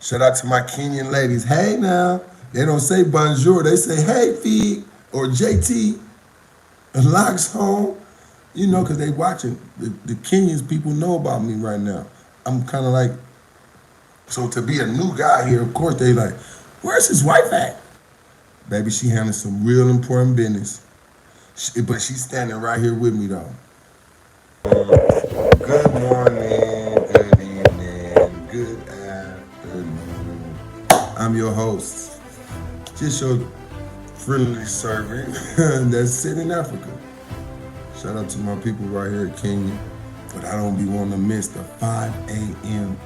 Shout out to my Kenyan ladies. Hey now. They don't say bonjour. They say, hey, Fig, or JT, Locks home. You know, because they watching. The Kenyans people know about me right now. I'm kind of like, so to be a new guy here, of course, they like, where's his wife at? Baby, she handling some real important business. But she's standing right here with me, though. Good morning, good evening, good afternoon. I'm your host, just your friendly servant that's sitting in Africa. Shout out to my people right here at Kenya. But I don't be wanting to miss the 5 a.m.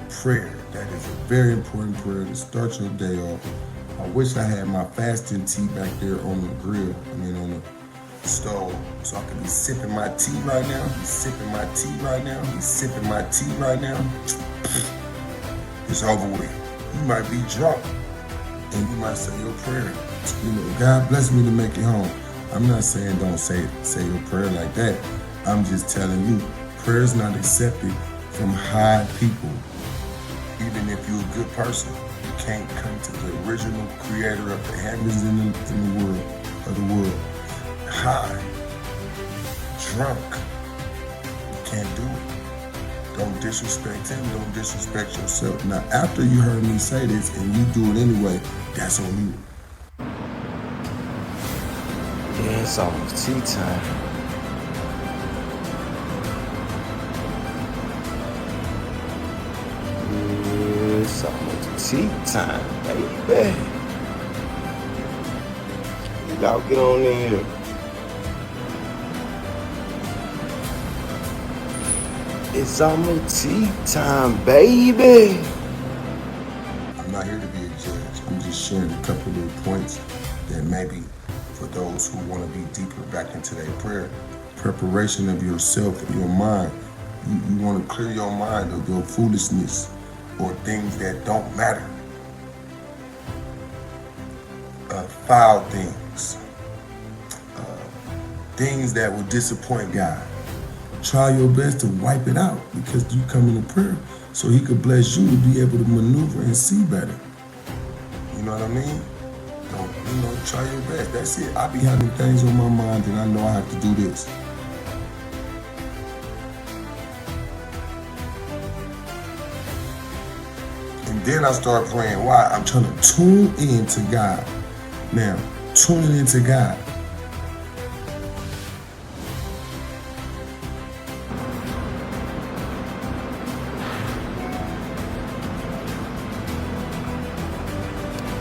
prayer. That is a very important prayer to start your day off. I wish I had my fasting tea back there on the grill, on the stove, so I could be sipping my tea right now. He's sipping my tea right now. He's sipping my tea right now. It's over with. You might be drunk, and you might say your prayer. God bless me to make it home. I'm not saying don't say your prayer like that. I'm just telling you, prayer is not accepted from high people. Even if you're a good person, you can't come to the original creator of the heavens and the world, of the world. High, drunk, you can't do it. Don't disrespect him, don't disrespect yourself. Now, after you heard me say this and you do it anyway, that's on you. Yeah, it's almost tea time. Yeah, it's almost tea time, baby. Y'all get on in here. It's almost tea time, baby. I'm not here to be a judge. I'm just sharing a couple of little points that maybe for those who want to be deeper back into their prayer, preparation of yourself, your mind. You want to clear your mind of your foolishness or things that don't matter. Foul things. Things that will disappoint God. Try your best to wipe it out because you come into prayer so he could bless you to be able to maneuver and see better. You know what I mean? Don't, try your best. That's it. I be having things on my mind and I know I have to do this. And then I start praying. Why? I'm trying to tune in to God. Now, tuning into God.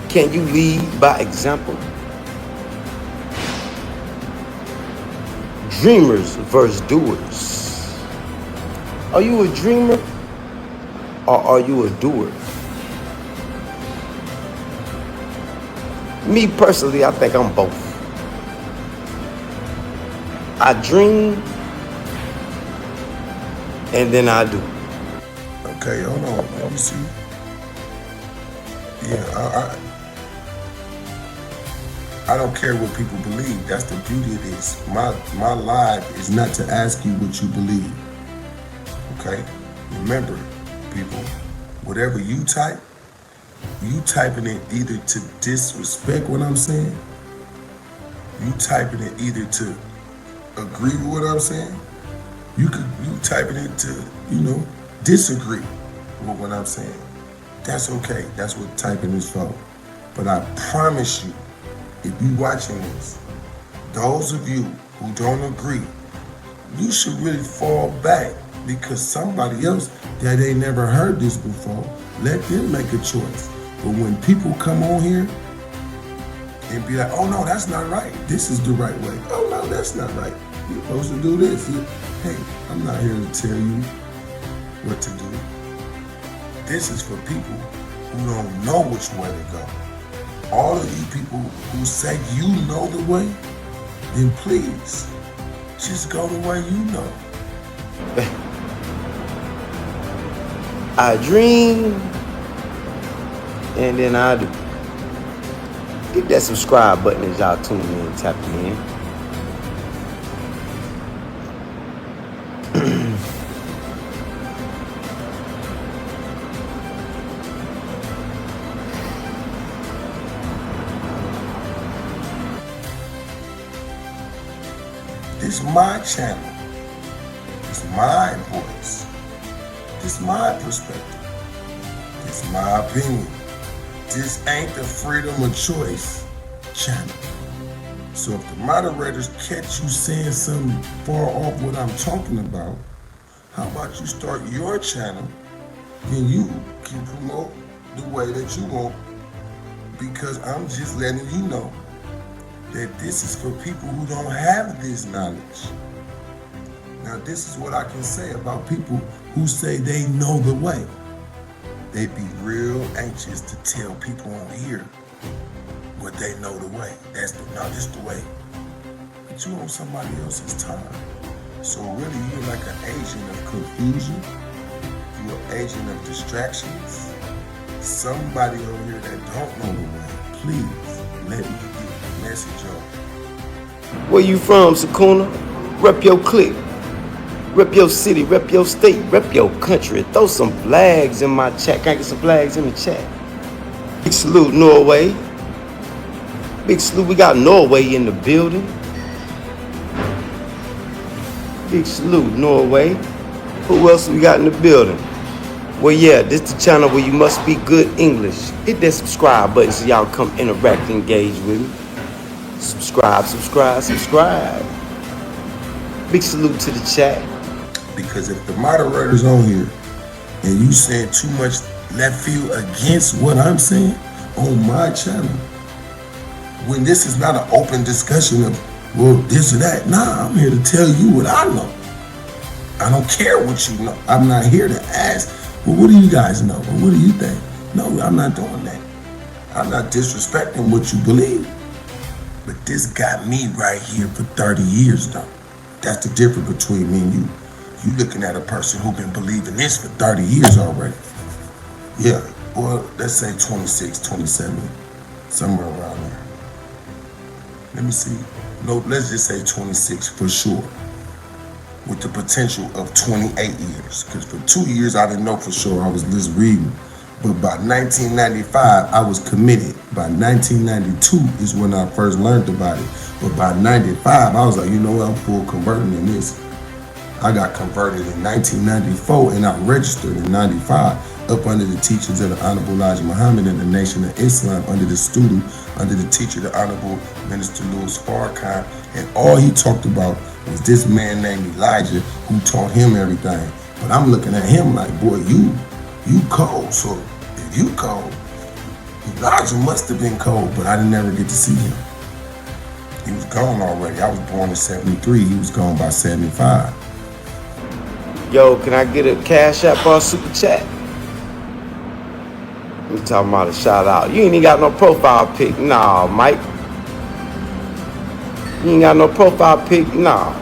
Can you lead by example? Dreamers versus doers. Are you a dreamer or are you a doer? Me personally, I think I'm both. I dream and then I do. Okay, hold on. Let me see. Yeah, I don't care what people believe. That's the beauty of this. My life is not to ask you what you believe. Okay? Remember, people, whatever you typing it either to disrespect what I'm saying, you typing it either to agree with what I'm saying, you typing it to, disagree with what I'm saying. That's okay. That's what typing is for. But I promise you, if you watching this, those of you who don't agree, you should really fall back because somebody else that ain't never heard this before, let them make a choice. But when people come on here and be like, oh no, that's not right. This is the right way. Oh no, that's not right. You're supposed to do this. Hey, I'm not here to tell you what to do. This is for people who don't know which way to go. All of you people who say you know the way, then please, just go the way you know. I dream and then I do. Hit that subscribe button as y'all tuning in and tapping in. This is my channel. It's my voice. This is my perspective. This is my opinion. This ain't the freedom of choice channel. So if the moderators catch you saying something far off what I'm talking about, how about you start your channel and you can promote the way that you want, because I'm just letting you know that this is for people who don't have this knowledge. Now this is what I can say about people who say they know the way. They be real anxious to tell people on here what they know the way. This the way. But you on somebody else's time. So really you're like an agent of confusion. You're an agent of distractions. Somebody over here that don't know the way, please let me get the message off. Where you from, Sakuna? Rep your clique. Rep your city, rep your state, rep your country. Throw some flags in my chat. Can I get some flags in the chat? Big salute, Norway. Big salute, we got Norway in the building. Big salute, Norway. Who else we got in the building? Well, yeah, this is the channel where you must speak good English. Hit that subscribe button so y'all come interact, engage with me. Subscribe, subscribe, subscribe. Big salute to the chat. Because if the moderator's on here and you saying too much left field against what I'm saying on my channel, when this is not an open discussion of, well, this or that. Nah, I'm here to tell you what I know. I don't care what you know. I'm not here to ask, well, what do you guys know? Or what do you think? No, I'm not doing that. I'm not disrespecting what you believe. But this got me right here for 30 years, though. That's the difference between me and you. You looking at a person who been believing this for 30 years already. Yeah, well, let's say 26, 27, somewhere around there. Let me see. No, let's just say 26 for sure. With the potential of 28 years. Because for 2 years, I didn't know for sure. I was just reading. But by 1995, I was committed. By 1992 is when I first learned about it. But by 95, I was like, you know what, I'm full converting in this. I got converted in 1994 and I registered in 95 up under the teachings of the Honorable Elijah Muhammad and the Nation of Islam, under the teacher, the Honorable Minister Louis Farrakhan. And all he talked about was this man named Elijah who taught him everything. But I'm looking at him like, boy, you cold. So if you cold, Elijah must have been cold, but I didn't ever get to see him. He was gone already. I was born in 73. He was gone by 75. Yo, can I get a cash app or a super chat? We talking about a shout out. You ain't even got no profile pic. Nah, Mike. You ain't got no profile pic. Nah.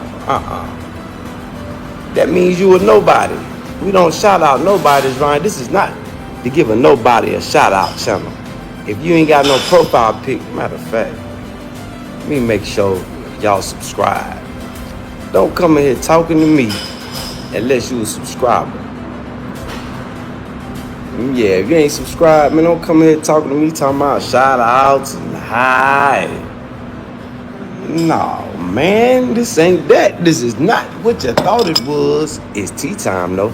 That means you a nobody. We don't shout out nobodies, Ryan. This is not to give a nobody a shout out channel. If you ain't got no profile pic, matter of fact, let me make sure y'all subscribe. Don't come in here talking to me unless you a subscriber. Yeah, if you ain't subscribed, man, don't come in here talking to me talking about shout outs and hi. No, man, this ain't that. This is not what you thought it was. It's tea time, though.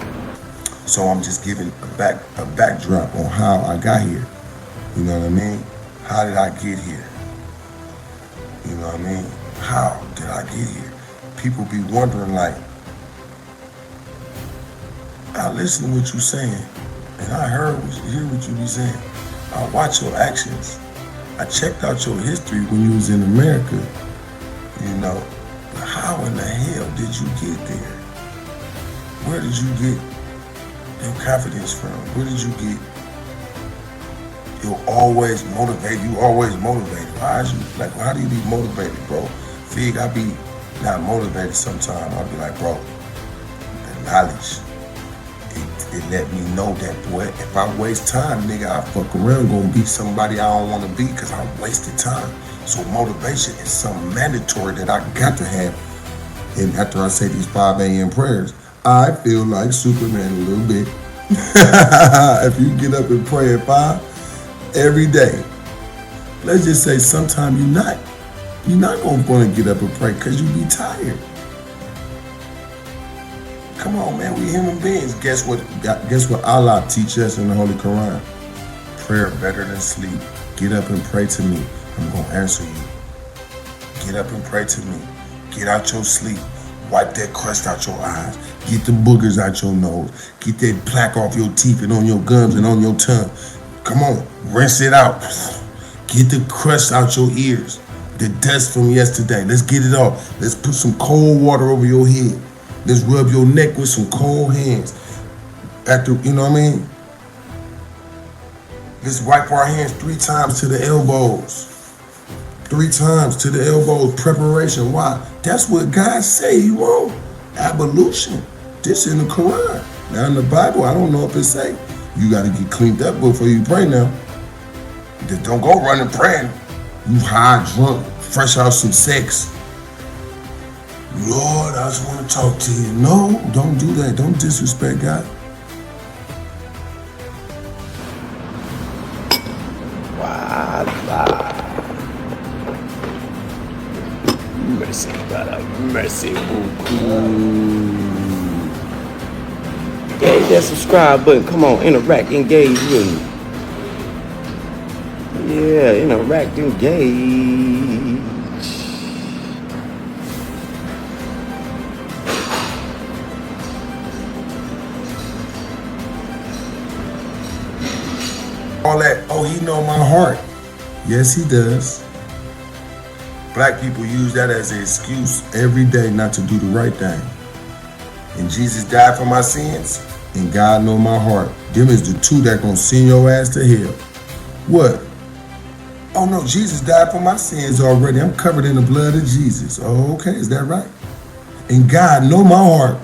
So I'm just giving a backdrop on how I got here. You know what I mean? How did I get here? You know what I mean? How did I get here? People be wondering, like, I listen to what you saying, and I hear what you be saying. I watch your actions. I checked out your history when you was in America. You know, but how in the hell did you get there? Where did you get your confidence from? Where did you get you're always motivated? You always motivated. Why is you like? How do you be motivated, bro? Fig, I be not motivated sometimes. I'll be like, bro, the knowledge. It let me know that, boy, if I waste time, nigga, I fuck around gonna be somebody I don't wanna be because I wasted time. So motivation is something mandatory that I got to have. And after I say these 5 a.m. prayers, I feel like Superman a little bit. If you get up and pray at 5 every day, let's just say sometime you're not gonna get up and pray because you be tired. Come on, man, we human beings. Guess what? Guess what Allah teaches us in the Holy Quran? Prayer better than sleep. Get up and pray to me. I'm gonna answer you. Get up and pray to me. Get out your sleep. Wipe that crust out your eyes. Get the boogers out your nose. Get that plaque off your teeth and on your gums and on your tongue. Come on, rinse it out. Get the crust out your ears. The dust from yesterday. Let's get it off. Let's put some cold water over your head. Let's rub your neck with some cold hands. After, you know what I mean? Let's wipe our hands 3 times to the elbows. 3 times to the elbows. Preparation. Why? That's what God say you want. Ablution. This in the Quran. Now in the Bible, I don't know if it say you got to get cleaned up before you pray now. Just don't go running praying. You high, drunk, fresh out some sex. Lord, I just want to talk to you. No, don't do that. Don't disrespect God. Voila. Mercy, brother. Mercy, beaucoup. Hit that subscribe button. Come on, interact, engage with me. Yeah, interact, engage. All that, oh, he know my heart. Yes, he does. Black people use that as an excuse every day not to do the right thing. And Jesus died for my sins, and God know my heart. Them is the two that gonna send your ass to hell. What? Oh no, Jesus died for my sins already. I'm covered in the blood of Jesus. Oh, okay, is that right? And God know my heart.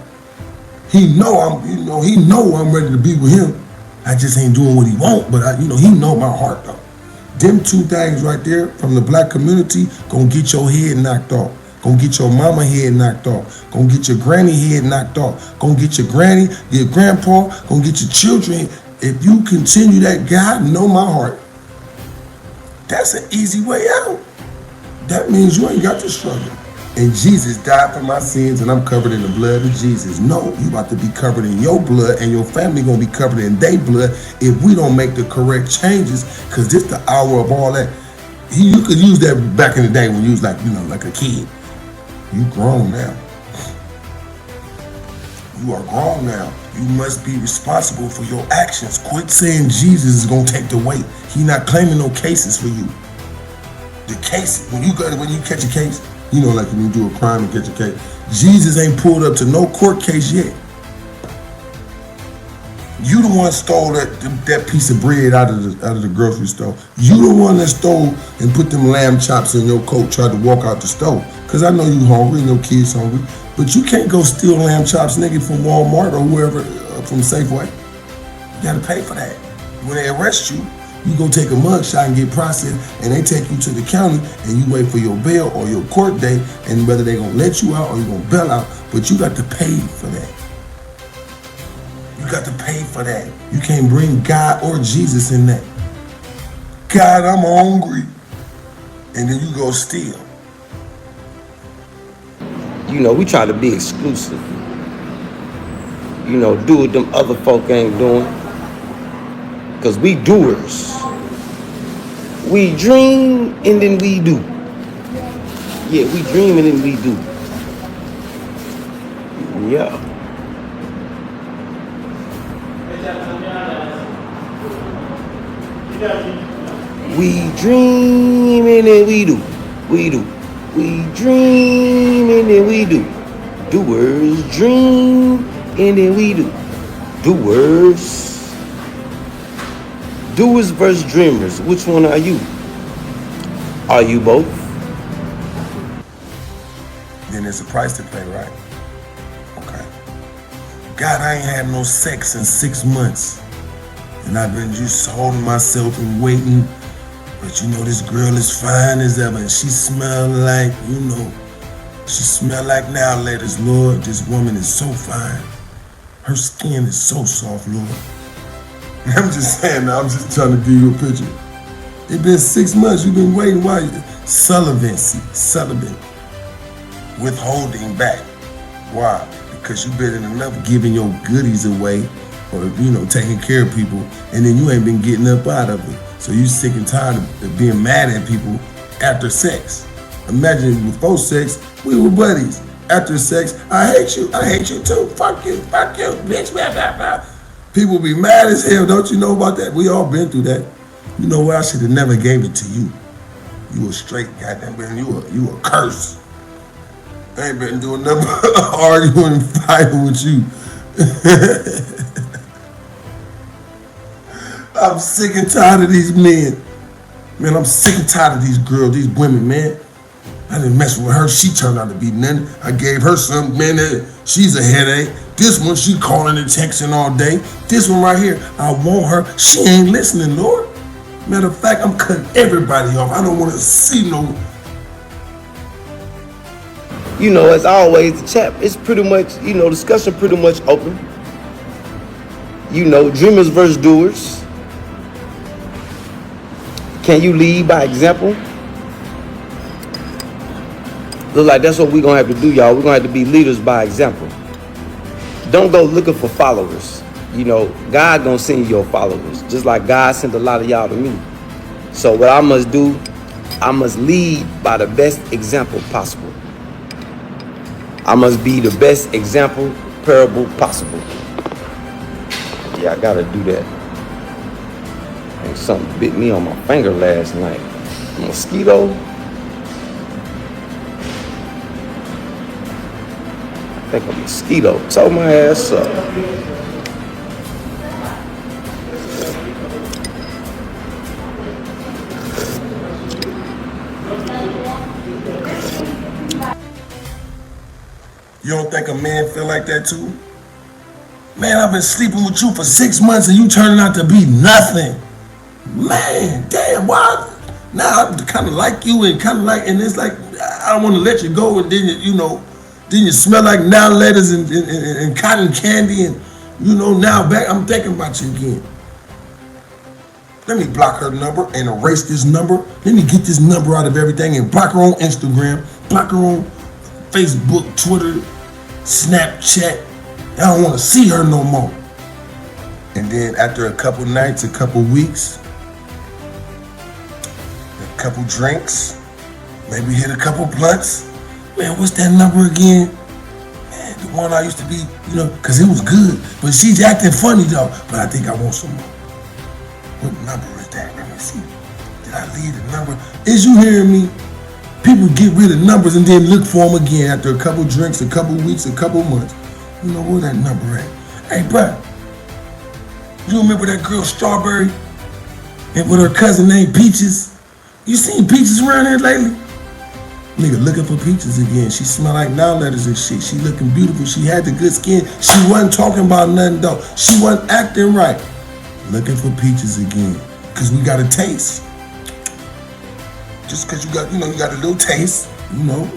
He know I'm ready to be with him. I just ain't doing what he want, but he know my heart though. Them 2 things right there from the black community gonna get your head knocked off. Gonna get your mama head knocked off. Gonna get your granny head knocked off. Gonna get your granny, your grandpa, gonna get your children. If you continue that, God know my heart. That's an easy way out. That means you ain't got to struggle. And Jesus died for my sins, and I'm covered in the blood of Jesus. No, you about to be covered in your blood, and your family gonna be covered in their blood if we don't make the correct changes, because this the hour of all that. You could use that back in the day when you was like, like a kid. You grown now. You are grown now. You must be responsible for your actions. Quit saying Jesus is gonna take the weight. He not claiming no cases for you. The case, when you catch a case, like when you do a crime and catch a case, Jesus ain't pulled up to no court case yet. You the one stole that piece of bread out of the grocery store. You the one that stole and put them lamb chops in your coat, tried to walk out the store. Cause I know you hungry and your kids hungry, but you can't go steal lamb chops, nigga, from Walmart or whoever, from Safeway. You gotta pay for that. When they arrest you, you go take a mugshot and get processed, and they take you to the county, and you wait for your bail or your court date, and whether they gonna let you out or you gonna bail out, but you got to pay for that. You got to pay for that. You can't bring God or Jesus in that. God, I'm hungry. And then you go steal. We try to be exclusive. Do what them other folk ain't doing. Because we doers. We dream and then we do. Yeah, we dream and then we do. Yeah. We dream and then we do. We do. We dream and then we do. Doers dream and then we do. Doers. Doers versus dreamers. Which one are you? Are you both? Then there's a price to pay, right? Okay. God, I ain't had no sex in 6 months. And I've been just holding myself and waiting. But this girl is fine as ever. And she smell like, she smell like now, ladies, Lord. This woman is so fine. Her skin is so soft, Lord. I'm just saying now, I'm just trying to give you a picture. It's been 6 months, you've been waiting. Why? Celibate. Withholding back. Why? because you've been enough giving your goodies away or, taking care of people, and then you ain't been getting up out of it. So you sick and tired of being mad at people after sex. Imagine before sex, we were buddies. After sex, I hate you too, fuck you, bitch, blah, blah, blah. People be mad as hell, don't you know about that? We all been through that. You know what, I should have never gave it to you. You a straight goddamn man, you a curse. I ain't been doing nothing but arguing and fighting with you. I'm sick and tired of these men. Man, I'm sick and tired of these girls, these women, man. I didn't mess with her. She turned out to be nothing. I gave her some, man, she's a headache. This one, she calling and texting all day. This one right here, I want her. She ain't listening, Lord. Matter of fact, I'm cutting everybody off. I don't want to see no. As always, the chat, it's pretty much, discussion pretty much open. Dreamers versus doers. Can you lead by example? Look like that's what we're going to have to do, y'all. We're going to have to be leaders by example. Don't go looking for followers. God going to send you your followers, just like God sent a lot of y'all to me. So what I must do, I must lead by the best example possible. I must be the best example parable possible. Yeah, I got to do that. And something bit me on my finger last night. A mosquito. I think a mosquito tore my ass up. You don't think a man feel like that too? Man, I've been sleeping with you for 6 months and you turning out to be nothing. Man, damn, why? Now I kind of like you and it's like, I don't want to let you go, and then then you smell like now lettuce and cotton candy, and now back I'm thinking about you again. Let me block her number and erase this number. Let me get this number out of everything and block her on Instagram, block her on Facebook, Twitter, Snapchat. I don't want to see her no more. And then after a couple nights, a couple weeks, a couple drinks, maybe hit a couple blunts. Man, what's that number again? Man, the one I used to be, because it was good. But she's acting funny though. But I think I want some more. What number is that? Let me see. Did I leave the number? Is you hearing me? People get rid of numbers and then look for them again after a couple drinks, a couple weeks, a couple months. Where that number at? Hey, bro, you remember that girl Strawberry? And with her cousin named Peaches? You seen Peaches around here lately? Nigga looking for Peaches again. She smell like now letters and shit. She looking beautiful. She had the good skin. She wasn't talking about nothing though. She wasn't acting right. Looking for Peaches again. Cause we got a taste. Just cause you got a little taste,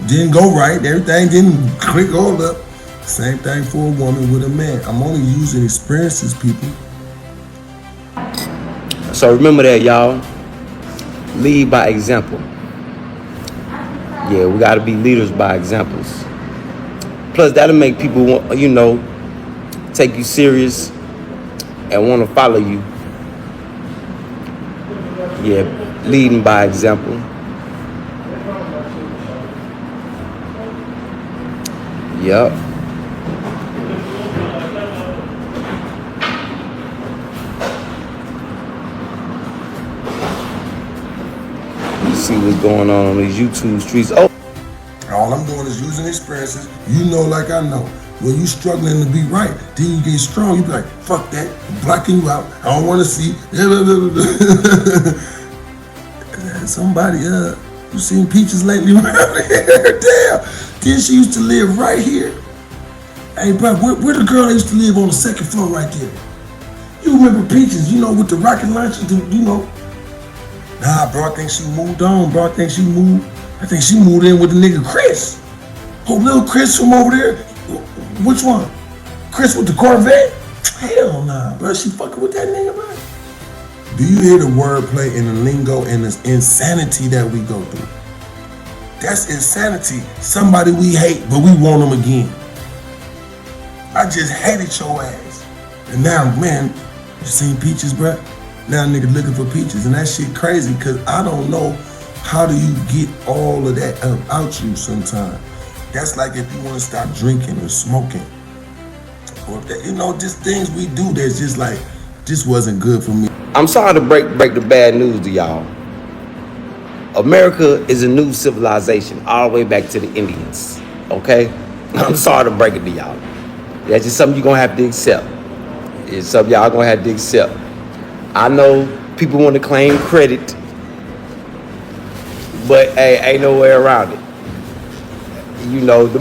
didn't go right, everything didn't click all up. Same thing for a woman with a man. I'm only using experiences, people. So remember that, y'all. Lead by example. Yeah, we got to be leaders by examples. Plus, that'll make people, take you serious and want to follow you. Yeah, leading by example. Yep. See what's going on these YouTube streets. Oh, all I'm doing is using experiences. Like I know. When you struggling to be right, then you get strong. You be like, fuck that. I'm blocking you out. I don't want to see. Somebody, you seen Peaches lately around here? Damn. Then she used to live right here. Hey, bro, where the girl that used to live on the second floor right there? You remember Peaches, with the rocket launcher, Nah, bro, I think she moved on, bro. I think she moved in with the nigga Chris. Oh, little Chris from over there? Which one? Chris with the Corvette? Hell nah, bro. She fucking with that nigga, bro. Do you hear the wordplay and the lingo and the insanity that we go through? That's insanity. Somebody we hate, but we want them again. I just hated your ass. And now, man, you seen Peaches, bruh? Now nigga looking for Peaches. And that shit crazy, because I don't know how do you get all of that out you sometimes. That's like if you want to stop drinking or smoking. Or if that, just things we do that's just like, just wasn't good for me. I'm sorry to break the bad news to y'all. America is a new civilization, all the way back to the Indians. Okay? I'm sorry to break it to y'all. That's just something you're gonna have to accept. It's something y'all gonna have to accept. I know people want to claim credit, but hey, ain't no way around it. The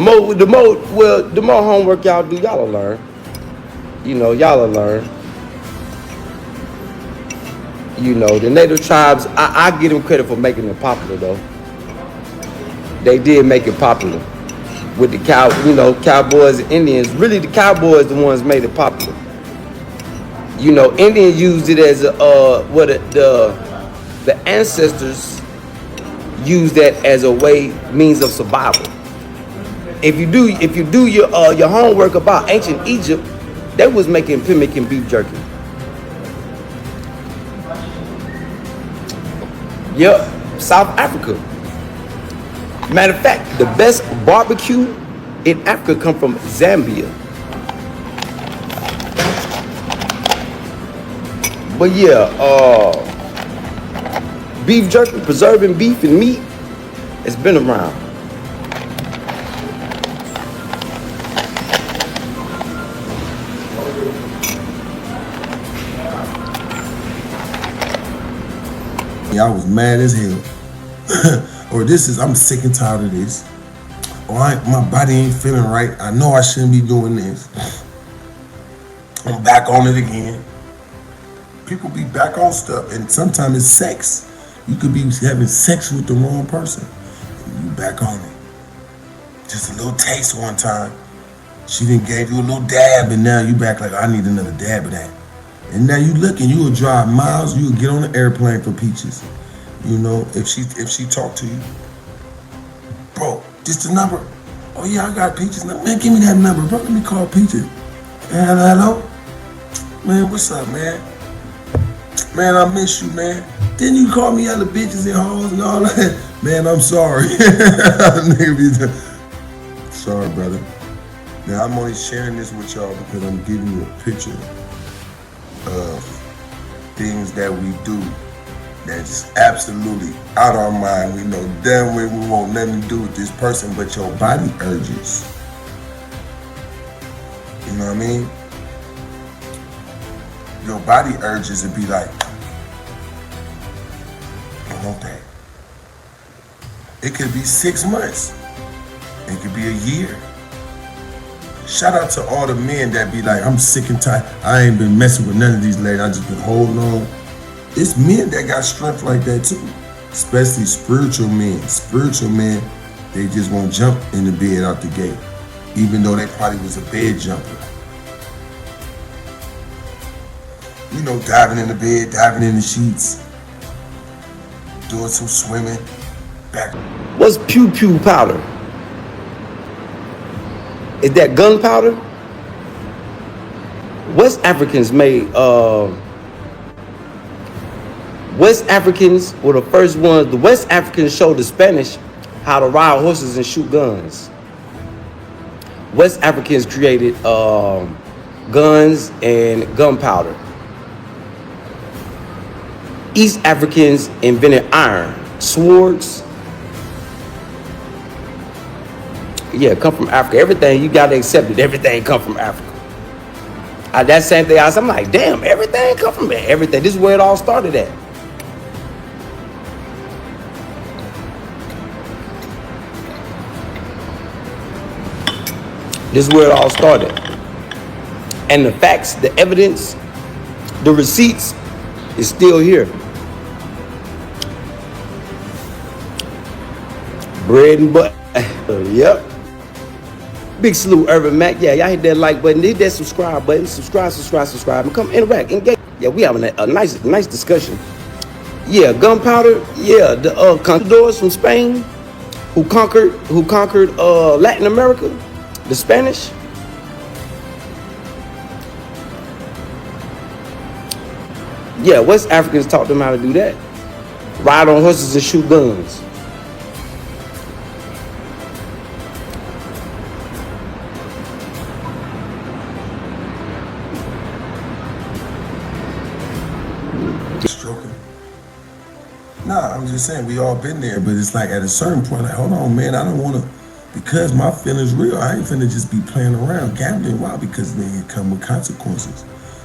more homework y'all do, y'all will learn. Y'all will learn. The native tribes, I give them credit for making it popular though. They did make it popular. With the cowboys and Indians. Really, the cowboys the ones made it popular. Indians used it as the ancestors used that as a means of survival. If you do your homework about ancient Egypt, they was making pemmican beef jerky. Yep, South Africa. Matter of fact, the best barbecue in Africa come from Zambia. But yeah, beef jerky, preserving beef and meat, it's been around. I was mad as hell. Or I'm sick and tired of this. Or my body ain't feeling right. I know I shouldn't be doing this. I'm back on it again. People be back on stuff, and sometimes it's sex. You could be having sex with the wrong person, and you back on it. Just a little taste one time. She done gave you a little dab, and now you back like, I need another dab of that. And now you looking, you will drive miles, you will get on the airplane for Peaches. If she talk to you. Bro, just the number. Oh yeah, I got Peaches. Man, give me that number, bro. Let me call Peaches. Hello? Man, what's up, man? Man, I miss you, man. Didn't you call me other bitches and hoes and all that? Man, I'm sorry. Sorry, brother. Now, I'm only sharing this with y'all because I'm giving you a picture of things that we do that's absolutely out our mind. We know damn well we want nothing to do with this person but your body urges. You know what I mean? Your body urges to be like, I want that. It could be 6 months. It could be a year. Shout out to all the men that be like, I'm sick and tired. I ain't been messing with none of these ladies. I just been holding on. It's men that got strength like that too. Especially spiritual men. Spiritual men, they just won't jump in the bed out the gate. Even though they probably was a bed jumper. Diving in the bed, diving in the sheets. Doing some swimming. Back. What's pew pew powder? Is that gunpowder? West Africans West Africans were the first ones. The West Africans showed the Spanish how to ride horses and shoot guns. West Africans created guns and gunpowder. East Africans invented iron, swords. Yeah, come from Africa. Everything, you gotta accept it. Everything come from Africa. That same thing, I'm like, damn, everything come from there. Everything. This is where it all started at. This is where it all started. And the facts, the evidence, the receipts is still here. Bread and butter. Yep. Big salute, Urban Mac. Yeah, y'all hit that like button, hit that subscribe button, subscribe, and come interact, engage. Yeah, we having a nice discussion. Yeah, gunpowder. Yeah, the conquistadors from Spain, who conquered Latin America, the Spanish. Yeah, West Africans taught them how to do that. Ride on horses and shoot guns. Stroking. Nah, I'm just saying we all been there, but it's like at a certain point, like, hold on, man, I don't want to, because my feelings real. I ain't finna just be playing around gambling. Why? Because then it come with consequences.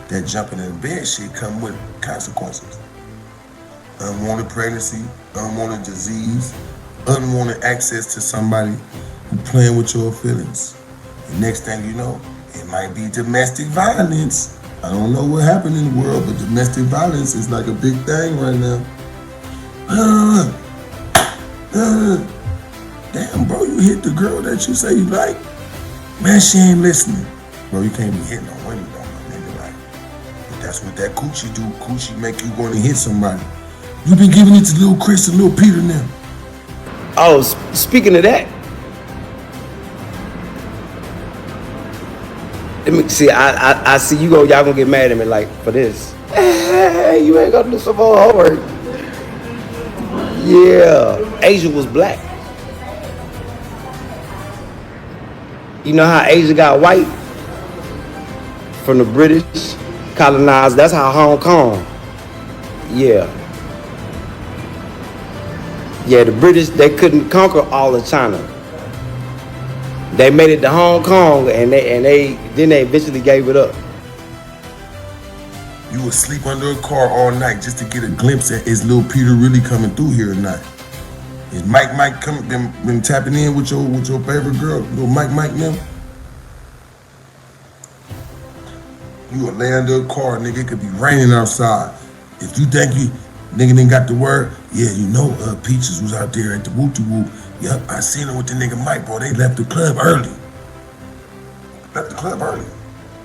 That jumping in bed shit come with consequences. Unwanted pregnancy, unwanted disease, unwanted access to somebody who playing with your feelings. The next thing you know, it might be domestic violence. I don't know what happened in the world, but domestic violence is like a big thing right now. Damn, bro, you hit the girl that you say you like. Man, she ain't listening. Bro, you can't be hitting on women, though, my nigga. Like, but that's what that coochie do. Coochie make you want to hit somebody. You been giving it to little Chris and little Peter now. Oh, speaking of that, let me see. I see you go. Y'all gonna get mad at me like for this. Hey, you ain't gonna do some more homework. Yeah, Asia was black. You know how Asia got white from the British colonized? That's how Hong Kong. Yeah. Yeah, the British, they couldn't conquer all of China. They made it to Hong Kong, and then they eventually gave it up. You would sleep under a car all night just to get a glimpse at is little Peter really coming through here or not? Is Mike been tapping in with your favorite girl, little Mike now? You would lay under a car, nigga. It could be raining outside. If you think you nigga didn't got the word, yeah, you know, Peaches was out there at the Wooty Woo. Yup, I seen her with the nigga Mike, bro. They left the club early.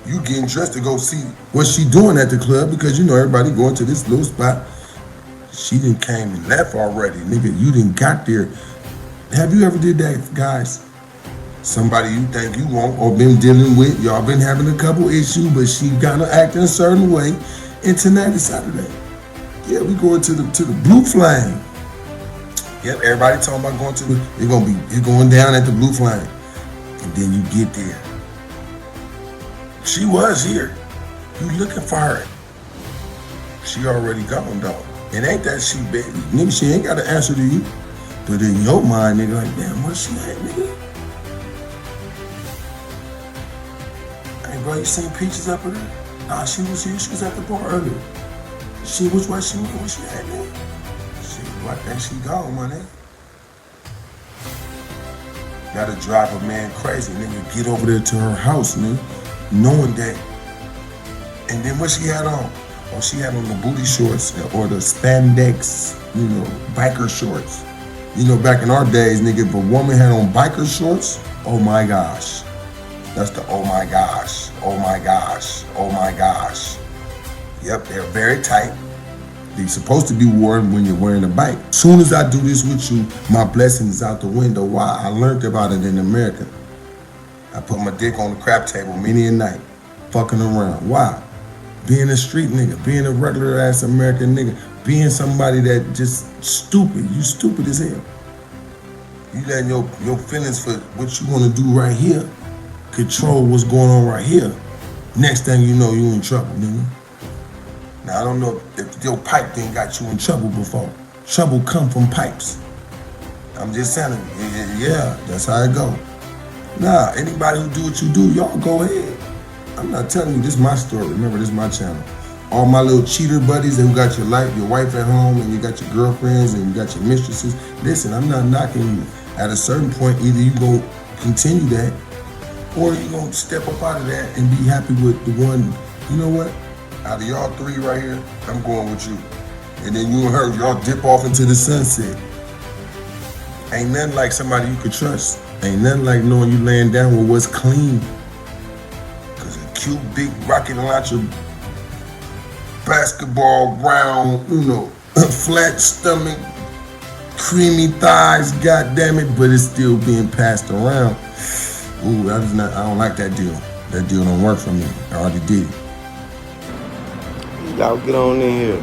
You getting dressed to go see what she doing at the club because you know everybody going to this little spot. She done came and left already, nigga. You done got there. Have you ever did that, guys? Somebody you think you want or been dealing with, y'all been having a couple issues, but she gotta act in a certain way. And tonight is Saturday. Yeah, we going to the Blue Flame. Yep, everybody talking about going to you're going down at the Blue Flame. And then you get there. She was here. You looking for her. She already gone, though. It ain't that she bad. Nigga, she ain't got to answer to you. But in your mind, nigga, like, damn, where she at, nigga? Hey, bro, you seen Peaches up there? Nah, she was here. She was at the bar earlier. Which way she went? Where she at, nigga? I think she gone, my nigga. Gotta drive a man crazy, nigga. Get over there to her house, nigga. Knowing that. And then what she had on? Oh, she had on the booty shorts or the spandex, you know, biker shorts. You know, back in our days, nigga, if a woman had on biker shorts, oh my gosh. That's the oh my gosh, oh my gosh, oh my gosh. Yep, they're very tight. They're supposed to be worn when you're wearing a bike. As soon as I do this with you, my blessing is out the window. Why? I learned about it in America. I put my dick on the crap table many a night, fucking around. Why? Being a street nigga, being a regular ass American nigga, being somebody that just stupid. You stupid as hell. You letting your feelings for what you want to do right here control what's going on right here. Next thing you know, you in trouble, nigga. Now, I don't know if your pipe didn't got you in trouble before. Trouble come from pipes. I'm just telling you, yeah, that's how it go. Nah, anybody who do what you do, y'all go ahead. I'm not telling you, this is my story. Remember, this is my channel. All my little cheater buddies who got your wife at home, and you got your girlfriends, and you got your mistresses. Listen, I'm not knocking you. At a certain point, either you go continue that, or you gonna step up out of that and be happy with the one, you know what? Out of y'all three right here, I'm going with you. And then you and her, y'all dip off into the sunset. Ain't nothing like somebody you could trust. Ain't nothing like knowing you laying down with what's clean. Cause a cute, big rocket launcher, basketball round, you know, flat stomach, creamy thighs, goddammit, but it's still being passed around. Ooh, I don't like that deal. That deal don't work for me. I already did it. Y'all get on in here.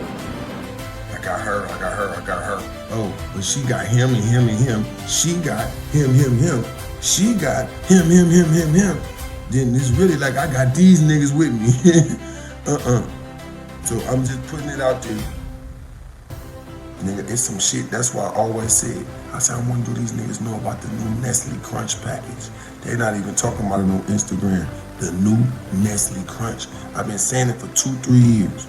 I got her. Oh, but she got him and him and him. She got him. She got him. Then it's really like I got these niggas with me. So I'm just putting it out there. Nigga, it's some shit. That's why I always said, I said, I want to do these niggas know about the new Nestle Crunch package. They're not even talking about it on Instagram. The new Nestle Crunch. I've been saying it for 2-3 years.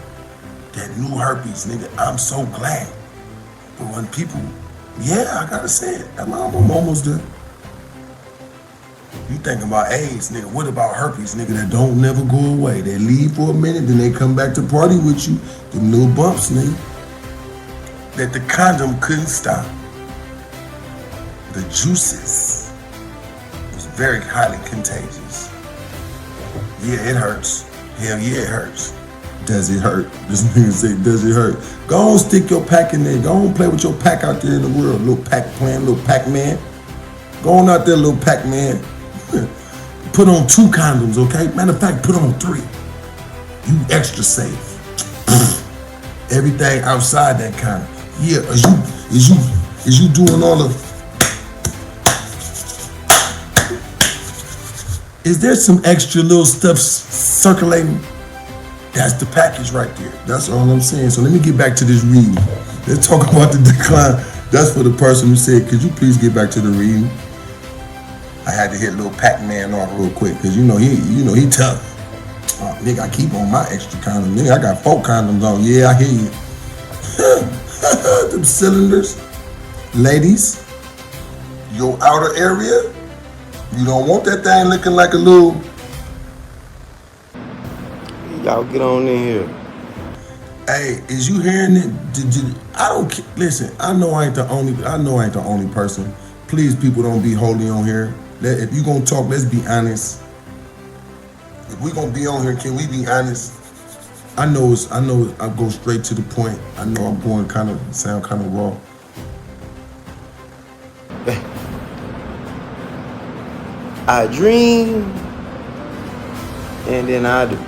That new herpes, nigga, I'm so glad. But when people, yeah, I gotta say it. I'm almost there. You think about AIDS, nigga, what about herpes, nigga, that don't never go away? They leave for a minute, then they come back to party with you. Them little bumps, nigga, that the condom couldn't stop. The juices was very highly contagious. Yeah, it hurts. Hell yeah, it hurts. Does it hurt? This nigga say, does it hurt? Go on, stick your pack in there. Go on, play with your pack out there in the world. Little pack playing, little Pac-Man. Go on out there, little Pac-Man. Put on 2 condoms, okay? Matter of fact, put on 3. You extra safe. Everything outside that condom. Yeah, is you doing all of? Is there some extra little stuff circulating? That's the package right there. That's all I'm saying. So let me get back to this reading. Let's talk about the decline. That's for the person who said, could you please get back to the reading? I had to hit little Pac-Man off real quick because he tough. Oh, nigga, I keep on my extra condom. Nigga, I got 4 condoms on. Yeah, I hear you. Them cylinders. Ladies, your outer area, you don't want that thing looking like a little. Y'all get on in here. Hey, is you hearing it? I don't listen. I know I ain't the only person. Please, people, don't be holy on here. If you gonna talk, let's be honest. If we gonna be on here, can we be honest? I know I go straight to the point. I know I'm going sound kind of raw. I dream, and then I do.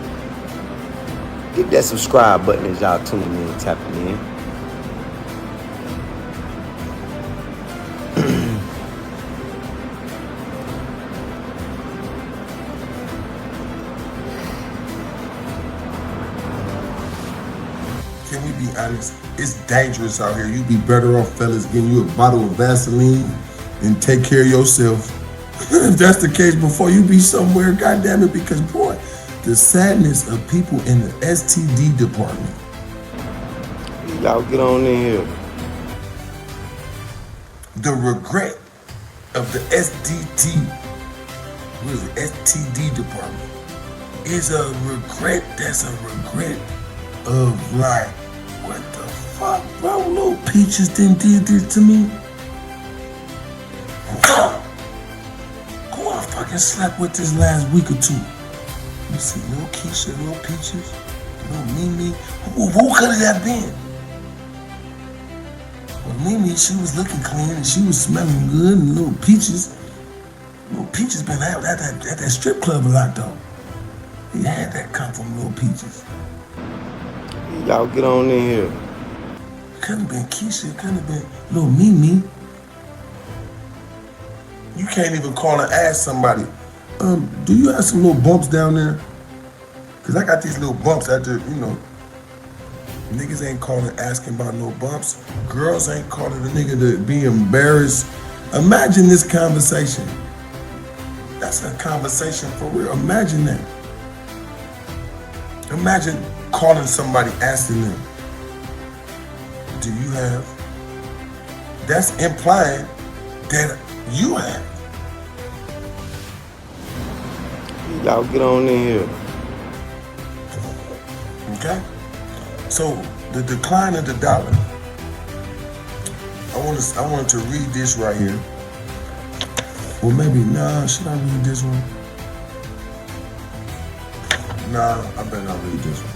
Hit that subscribe button as y'all tuning in, tapping in. Can we be honest? It's dangerous out here. You be better off, fellas, getting you a bottle of Vaseline and take care of yourself. If that's the case, before you be somewhere, goddamn it, because boy, the sadness of people in the STD department. Y'all get on in here. The regret of the STD department is a regret. That's a regret of like, what the fuck, bro? Little Peaches did this to me. Who I fucking slept with this last week or 2? You see, little Keisha, little Peaches, little Mimi. Who could have that been? Well, Mimi, she was looking clean and she was smelling good, and little Peaches been at that strip club a lot though. He had that come from little Peaches. Y'all get on in here. Couldn't have been Keisha, couldn't have been little Mimi. You can't even call and ask somebody, do you have some little bumps down there? Cause I got these little bumps after, niggas ain't calling asking about no bumps. Girls ain't calling a nigga to be embarrassed. Imagine this conversation. That's a conversation for real. Imagine that. Imagine calling somebody, asking them, do you have? That's implying that you have. Y'all get on in here. Okay? So the decline of the dollar. I wanted to read this right here. Well, maybe, should I read this one? Nah, I better not read this one.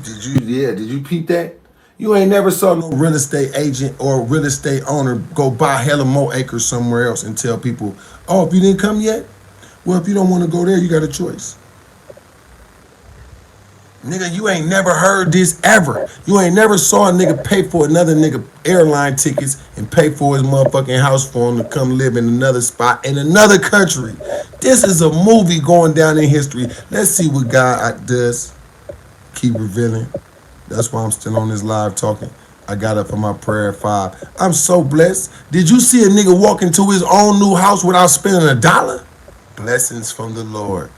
did you peep that? You ain't never saw no real estate agent or real estate owner go buy hella more acres somewhere else and tell people, oh, if you didn't come yet, well, if you don't want to go there, you got a choice. Nigga, you ain't never heard this ever. You ain't never saw a nigga pay for another nigga airline tickets and pay for his motherfucking house for him to come live in another spot in another country. This is a movie going down in history. Let's see what God does. Keep revealing. That's why I'm still on this live talking. I got up for my prayer at 5. I'm so blessed. Did you see a nigga walk into his own new house without spending $1? Blessings from the Lord.